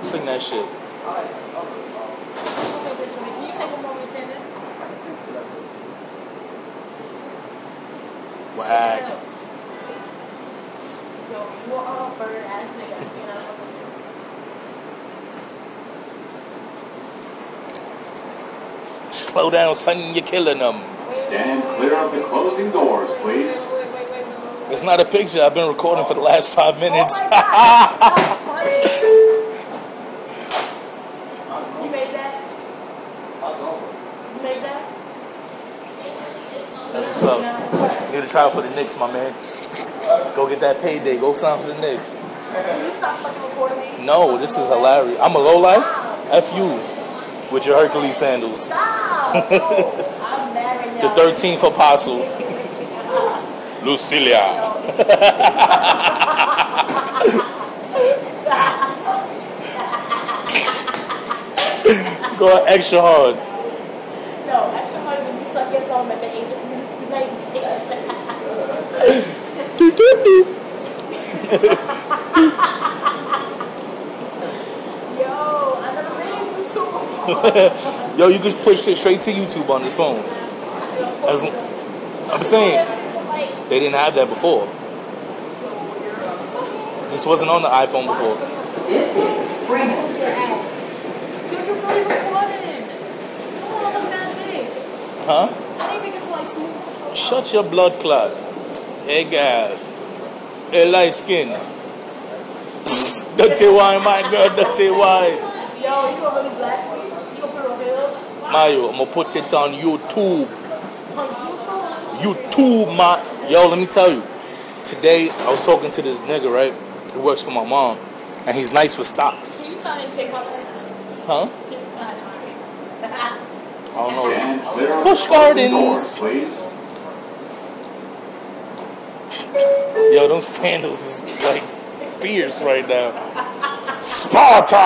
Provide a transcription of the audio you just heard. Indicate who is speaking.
Speaker 1: Sing that shit.
Speaker 2: Can you take one more standing?
Speaker 1: Whack.
Speaker 2: Yo, you are a bird ass nigga. You know?
Speaker 1: Slow down, son, you're killing them.
Speaker 3: Stand clear of the closing doors, please.
Speaker 2: Wait.
Speaker 1: It's not a picture. I've been recording for the last 5 minutes.
Speaker 2: Oh you made that? You made that?
Speaker 1: That's what's up. Get a trial for the Knicks, my man. Go get that payday. Go sign for the Knicks.
Speaker 2: Can you stop fucking recording me?
Speaker 1: No, this is hilarious. I'm a low life. F you with your Hercules sandals.
Speaker 2: Stop! No, I'm married
Speaker 1: The
Speaker 2: now.
Speaker 1: 13th apostle, Celia. Go extra hard.
Speaker 2: No, extra hard is when you suck your thumb at the age of 19. Yo, I never made YouTube before.
Speaker 1: Yo, you can push it straight to YouTube on this phone. I'm saying, they didn't have that before. This wasn't on the iPhone before. Huh? Shut your blood clot. Hey, guys. Hey, light skin. Dirty wine, my girl, dirty wine.
Speaker 2: Yo, you gonna really blast me? You gonna put it on video?
Speaker 1: Mayo, I'm gonna put it on YouTube.
Speaker 2: On YouTube?
Speaker 1: YouTube, my. Yo, let me tell you. Today, I was talking to this nigga, right? Who works for my mom. And he's nice with stocks.
Speaker 2: Can you try and shake my face?
Speaker 1: Huh?
Speaker 2: Can you try and shake?
Speaker 1: I don't know.
Speaker 3: Stand clear of
Speaker 1: Busch
Speaker 3: the closing
Speaker 1: Gardens.
Speaker 3: doors, please.
Speaker 1: Yo, them sandals is like fierce right now. Sparta!